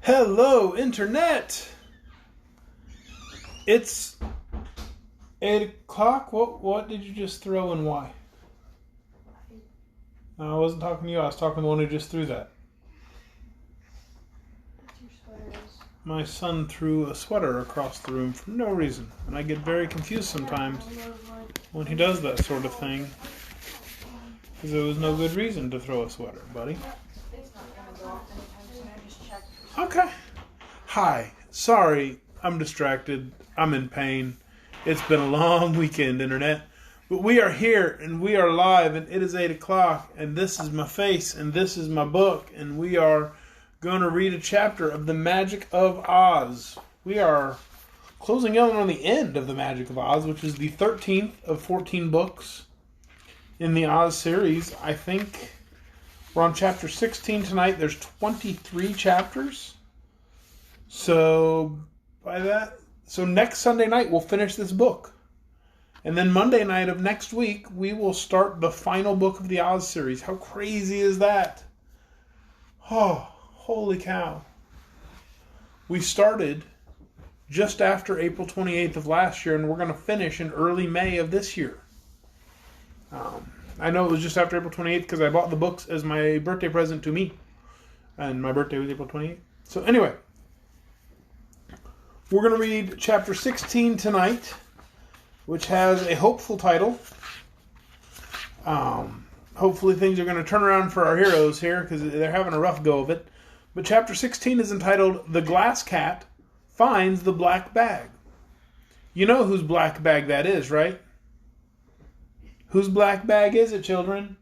Hello, Internet! It's 8 o'clock. What did you just throw and why? No, I wasn't talking to you. I was talking to the one who just threw that. What's your sweater? My son threw a sweater across the room for no reason. And I get very confused sometimes when he does that sort of thing. Because there was no good reason to throw a sweater, buddy. It's not going to go off anytime soon. I just checked. Okay. Hi. Sorry, I'm distracted. I'm in pain. It's been a long weekend, Internet. But we are here, and we are live, and it is 8 o'clock, and this is my face, and this is my book, and we are going to read a chapter of The Magic of Oz. We are closing in on the end of The Magic of Oz, which is the 13th of 14 books in the Oz series. I think we're on chapter 16 tonight. There's 23 chapters. So next Sunday night we'll finish this book. And then Monday night of next week we will start the final book of the Oz series. How crazy is that? Oh, holy cow. We started just after April 28th of last year, and we're going to finish in early May of this year. I know it was just after April 28th because I bought the books as my birthday present to me. And my birthday was April 28th. So anyway, we're going to read chapter 16 tonight, which has a hopeful title. Hopefully things are going to turn around for our heroes here because they're having a rough go of it. But chapter 16 is entitled The Glass Cat Finds the Black Bag. You know whose black bag that is, right? Whose black bag is it, children?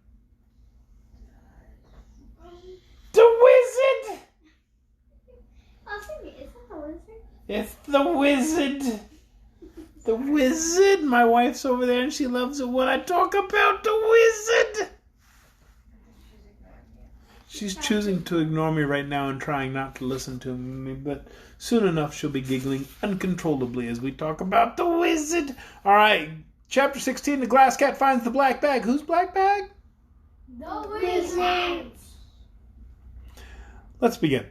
The wizard! It's the wizard. The wizard. My wife's over there and she loves it when I talk about the wizard. She's choosing to ignore me right now and trying not to listen to me, but soon enough she'll be giggling uncontrollably as we talk about the wizard. All right, chapter 16, The Glass Cat Finds the Black Bag. Whose black bag? The wizard! Let's begin.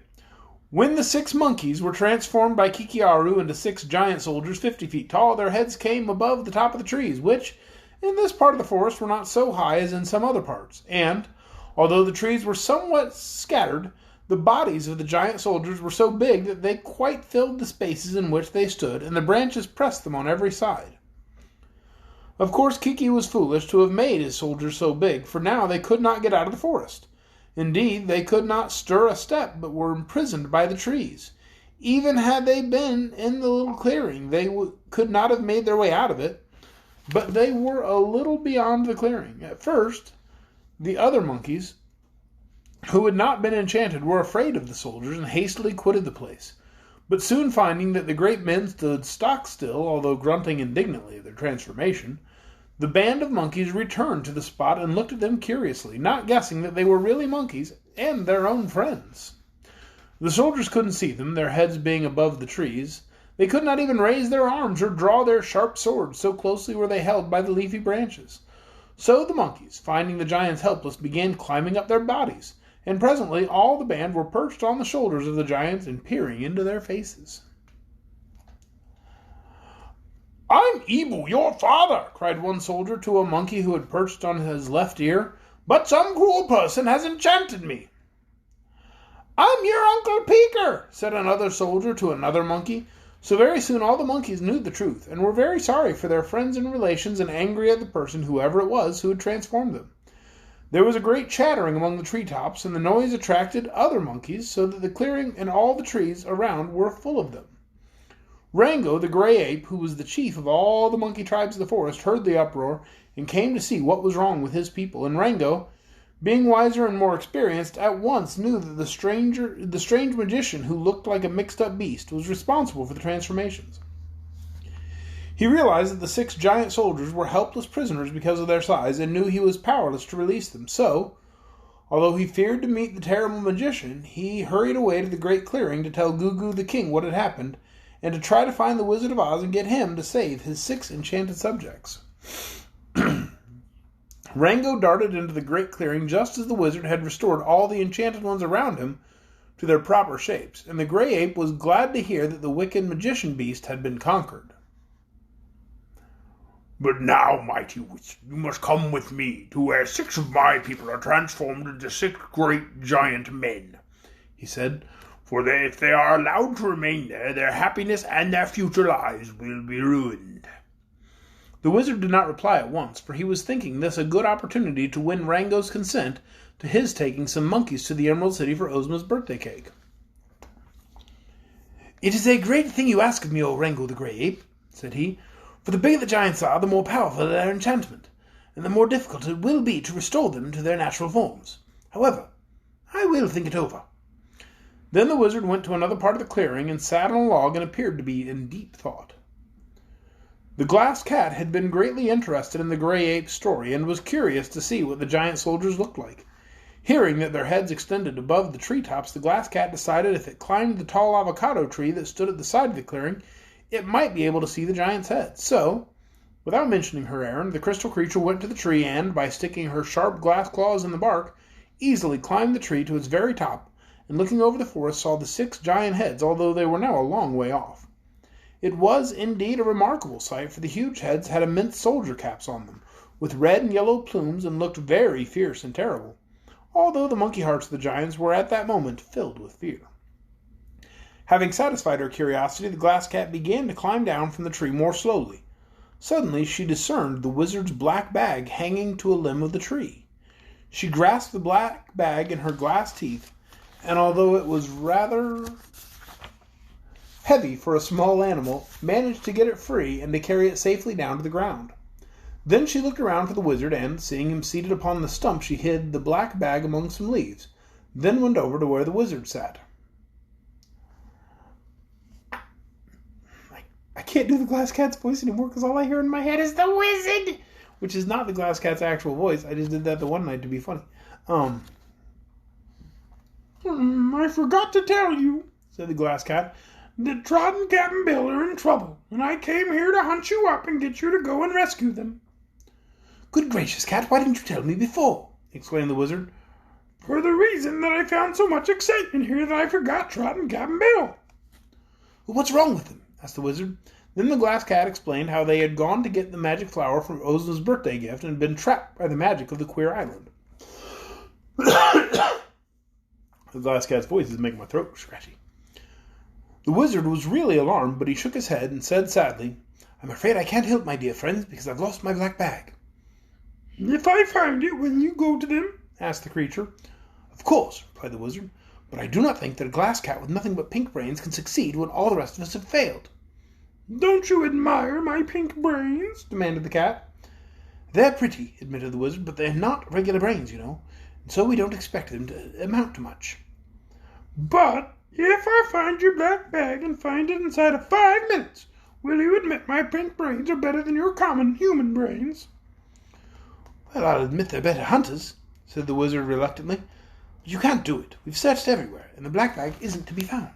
When the 6 monkeys were transformed by Kikiaru into 6 giant soldiers 50 feet tall, their heads came above the top of the trees, which, in this part of the forest, were not so high as in some other parts. And, although the trees were somewhat scattered, the bodies of the giant soldiers were so big that they quite filled the spaces in which they stood, and the branches pressed them on every side. Of course, Kiki was foolish to have made his soldiers so big, for now they could not get out of the forest. Indeed, they could not stir a step, but were imprisoned by the trees. Even had they been in the little clearing, they could not have made their way out of it, but they were a little beyond the clearing. At first, the other monkeys, who had not been enchanted, were afraid of the soldiers and hastily quitted the place. But soon finding that the great men stood stock still, although grunting indignantly at their transformation, the band of monkeys returned to the spot and looked at them curiously, not guessing that they were really monkeys and their own friends. The soldiers couldn't see them, their heads being above the trees. They could not even raise their arms or draw their sharp swords, so closely were they held by the leafy branches. So the monkeys, finding the giants helpless, began climbing up their bodies, and presently all the band were perched on the shoulders of the giants and peering into their faces. "I'm Ebu, your father," cried one soldier to a monkey who had perched on his left ear, "but some cruel person has enchanted me." "I'm your Uncle Peeker," said another soldier to another monkey. So very soon all the monkeys knew the truth, and were very sorry for their friends and relations and angry at the person, whoever it was, who had transformed them. There was a great chattering among the treetops, and the noise attracted other monkeys, so that the clearing and all the trees around were full of them. Rango, the gray ape, who was the chief of all the monkey tribes of the forest, heard the uproar and came to see what was wrong with his people. And Rango, being wiser and more experienced, at once knew that the strange magician, who looked like a mixed-up beast, was responsible for the transformations. He realized that the 6 giant soldiers were helpless prisoners because of their size, and knew he was powerless to release them. So, although he feared to meet the terrible magician, he hurried away to the great clearing to tell Gugu the king what had happened, and to try to find the Wizard of Oz and get him to save his 6 enchanted subjects. Rango darted into the great clearing just as the wizard had restored all the enchanted ones around him to their proper shapes, and the gray ape was glad to hear that the wicked magician beast had been conquered. "But now, mighty wizard, you must come with me to where 6 of my people are transformed into 6 great giant men," he said. "For if they are allowed to remain there, their happiness and their future lives will be ruined." The wizard did not reply at once, for he was thinking this a good opportunity to win Rango's consent to his taking some monkeys to the Emerald City for Ozma's birthday cake. "It is a great thing you ask of me, O Rango the Gray Ape," said he, "for the bigger the giants are, the more powerful their enchantment, and the more difficult it will be to restore them to their natural forms. However, I will think it over." Then the wizard went to another part of the clearing and sat on a log and appeared to be in deep thought. The glass cat had been greatly interested in the gray ape's story and was curious to see what the giant soldiers looked like. Hearing that their heads extended above the treetops, the glass cat decided if it climbed the tall avocado tree that stood at the side of the clearing, it might be able to see the giant's head. So, without mentioning her errand, the crystal creature went to the tree and, by sticking her sharp glass claws in the bark, easily climbed the tree to its very top, and looking over the forest saw the 6 giant heads, although they were now a long way off. It was indeed a remarkable sight, for the huge heads had immense soldier caps on them, with red and yellow plumes, and looked very fierce and terrible, although the monkey hearts of the giants were at that moment filled with fear. Having satisfied her curiosity, the glass cat began to climb down from the tree more slowly. Suddenly she discerned the wizard's black bag hanging to a limb of the tree. She grasped the black bag in her glass teeth, and although it was rather heavy for a small animal, managed to get it free and to carry it safely down to the ground. Then she looked around for the wizard, and, seeing him seated upon the stump, she hid the black bag among some leaves, then went over to where the wizard sat. I can't do the glass cat's voice anymore because all I hear in my head is the wizard, which is not the glass cat's actual voice. I just did that the one night to be funny. I forgot to tell you," said the glass cat, "that Trot and Cap'n Bill are in trouble, and I came here to hunt you up and get you to go and rescue them." "Good gracious, cat, why didn't you tell me before?" exclaimed the wizard. "For the reason that I found so much excitement here that I forgot Trot and Cap'n Bill." "Well, what's wrong with them?" asked the wizard. Then the glass cat explained how they had gone to get the magic flower from Ozma's birthday gift and been trapped by the magic of the queer island. The glass cat's voice is making my throat scratchy. The wizard was really alarmed, but he shook his head and said sadly, "I'm afraid I can't help, my dear friends, because I've lost my black bag." "If I find it, will you go to them?" asked the creature. "Of course," replied the wizard, "but I do not think that a glass cat with nothing but pink brains can succeed when all the rest of us have failed." "Don't you admire my pink brains?" demanded the cat. "They're pretty," admitted the wizard, "but they're not regular brains, you know, and so we don't expect them to amount to much." "But if I find your black bag and find it inside of 5 minutes, will you admit my pink brains are better than your common human brains?" "Well, I'll admit they're better hunters," said the wizard reluctantly. "But you can't do it. We've searched everywhere, and the black bag isn't to be found."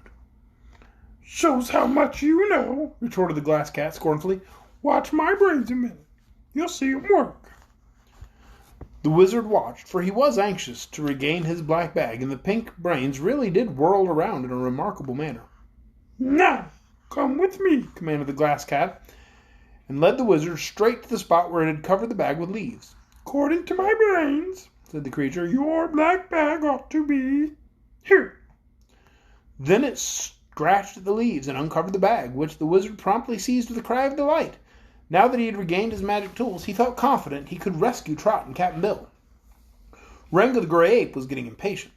"Shows how much you know," retorted the glass cat scornfully. "Watch my brains a minute. You'll see 'em work." The wizard watched, for he was anxious to regain his black bag, and the pink brains really did whirl around in a remarkable manner. "Now, come with me," commanded the glass cat, and led the wizard straight to the spot where it had covered the bag with leaves. "According to my brains," said the creature, "your black bag ought to be here." Then it scratched at the leaves and uncovered the bag, which the wizard promptly seized with a cry of delight. Now that he had regained his magic tools, he felt confident he could rescue Trot and Cap'n Bill. Rango the Gray Ape was getting impatient.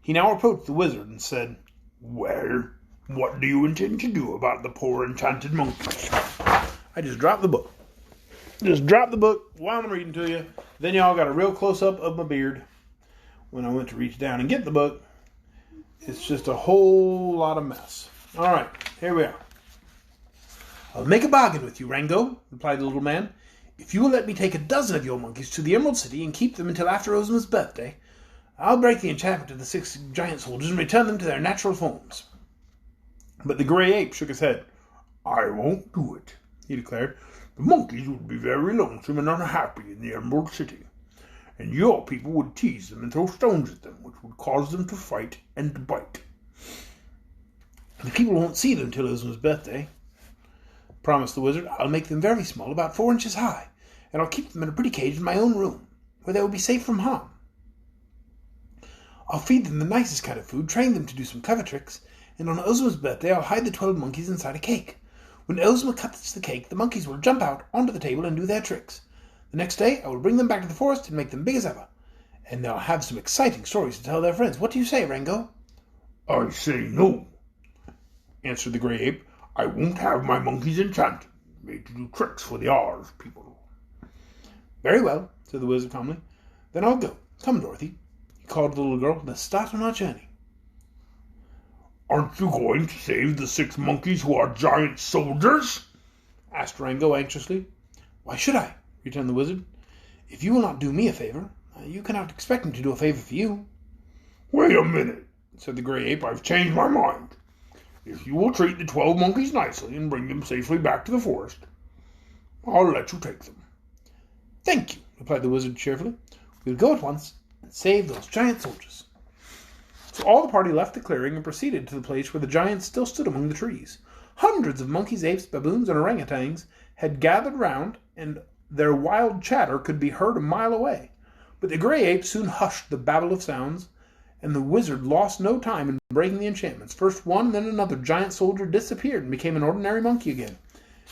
He now approached the wizard and said, "Well, what do you intend to do about the poor enchanted monkeys?" I just dropped the book. Just dropped the book while I'm reading to you. Then y'all got a real close-up of my beard when I went to reach down and get the book. It's just a whole lot of mess. All right, here we are. "I'll make a bargain with you, Rango," replied the little man. "If you will let me take a dozen of your monkeys to the Emerald City and keep them until after Ozma's birthday, I'll break the enchantment of the 6 giant soldiers and return them to their natural forms." But the Gray Ape shook his head. "I won't do it," he declared. "The monkeys would be very lonesome and unhappy in the Emerald City, and your people would tease them and throw stones at them, which would cause them to fight and bite. The people won't see them till Ozma's birthday, promised the wizard. I'll make them very small, about 4 inches high, and I'll keep them in a pretty cage in my own room, where they will be safe from harm. I'll feed them the nicest kind of food, train them to do some clever tricks, and on Ozma's birthday I'll hide the 12 monkeys inside a cake. When Ozma cuts the cake, the monkeys will jump out onto the table and do their tricks. The next day I will bring them back to the forest and make them big as ever, and they'll have some exciting stories to tell their friends. What do you say, Rango? I say no, answered the gray ape. I won't have my monkeys enchanted, made to do tricks for the Oz people. Very well, said the wizard calmly. Then I'll go. Come, Dorothy, he called to the little girl. Let's start on our journey. Aren't you going to save the 6 monkeys who are giant soldiers? Asked Rango anxiously. Why should I? Returned the wizard. If you will not do me a favor, you cannot expect me to do a favor for you. Wait a minute, said the gray ape. I've changed my mind. If you will treat the 12 monkeys nicely and bring them safely back to the forest, I'll let you take them. Thank you, replied the wizard cheerfully. We'll go at once and save those giant soldiers. So all the party left the clearing and proceeded to the place where the giants still stood among the trees. Hundreds of monkeys, apes, baboons, and orangutans had gathered round, and their wild chatter could be heard a mile away. But the gray ape soon hushed the babble of sounds, and the wizard lost no time in breaking the enchantments. First one and then another giant soldier disappeared and became an ordinary monkey again,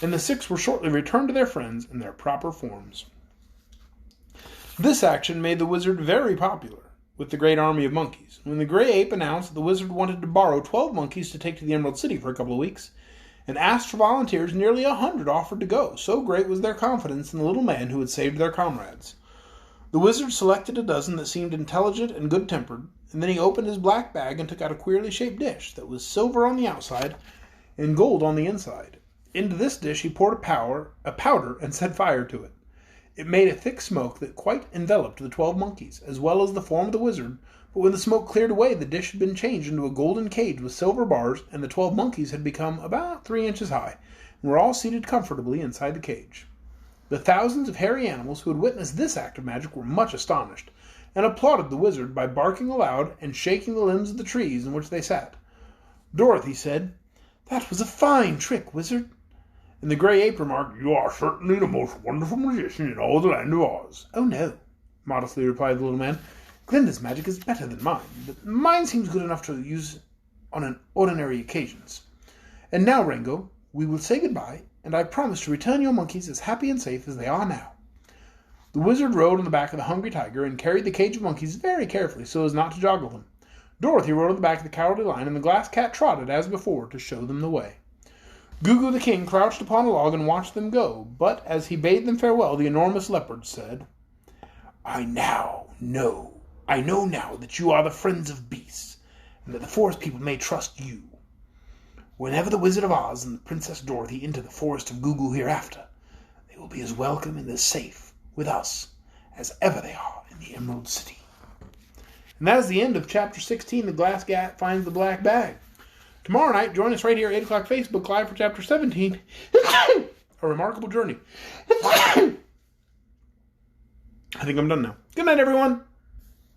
and the 6 were shortly returned to their friends in their proper forms. This action made the wizard very popular with the great army of monkeys. When the gray ape announced that the wizard wanted to borrow 12 monkeys to take to the Emerald City for a couple of weeks, and asked for volunteers, nearly 100 offered to go. So great was their confidence in the little man who had saved their comrades. The wizard selected a dozen that seemed intelligent and good-tempered, and then he opened his black bag and took out a queerly shaped dish that was silver on the outside and gold on the inside. Into this dish he poured a powder and set fire to it. It made a thick smoke that quite enveloped the 12 monkeys, as well as the form of the wizard, but when the smoke cleared away, the dish had been changed into a golden cage with silver bars, and the 12 monkeys had become about 3 inches high, and were all seated comfortably inside the cage. The thousands of hairy animals who had witnessed this act of magic were much astonished, and applauded the wizard by barking aloud and shaking the limbs of the trees in which they sat. Dorothy said, "That was a fine trick, wizard." And the gray ape remarked, "You are certainly the most wonderful magician in all the land of Oz." "Oh, no," modestly replied the little man. "Glinda's magic is better than mine, but mine seems good enough to use on ordinary occasions. And now, Rango, we will say goodbye, and I promise to return your monkeys as happy and safe as they are now." The wizard rode on the back of the hungry tiger and carried the cage of monkeys very carefully so as not to joggle them. Dorothy rode on the back of the Cowardly Lion, and the Glass Cat trotted, as before, to show them the way. Gugu the King crouched upon a log and watched them go, but as he bade them farewell, the enormous leopard said, I know now that you are the friends of beasts, and that the forest people may trust you. Whenever the Wizard of Oz and the Princess Dorothy enter the forest of Gugu hereafter, they will be as welcome and as safe with us as ever they are in the Emerald City. And that is the end of Chapter 16, The Glass Cat Finds the Black Bag. Tomorrow night, join us right here at 8 o'clock Facebook Live for Chapter 17, A Remarkable Journey. I think I'm done now. Good night, everyone.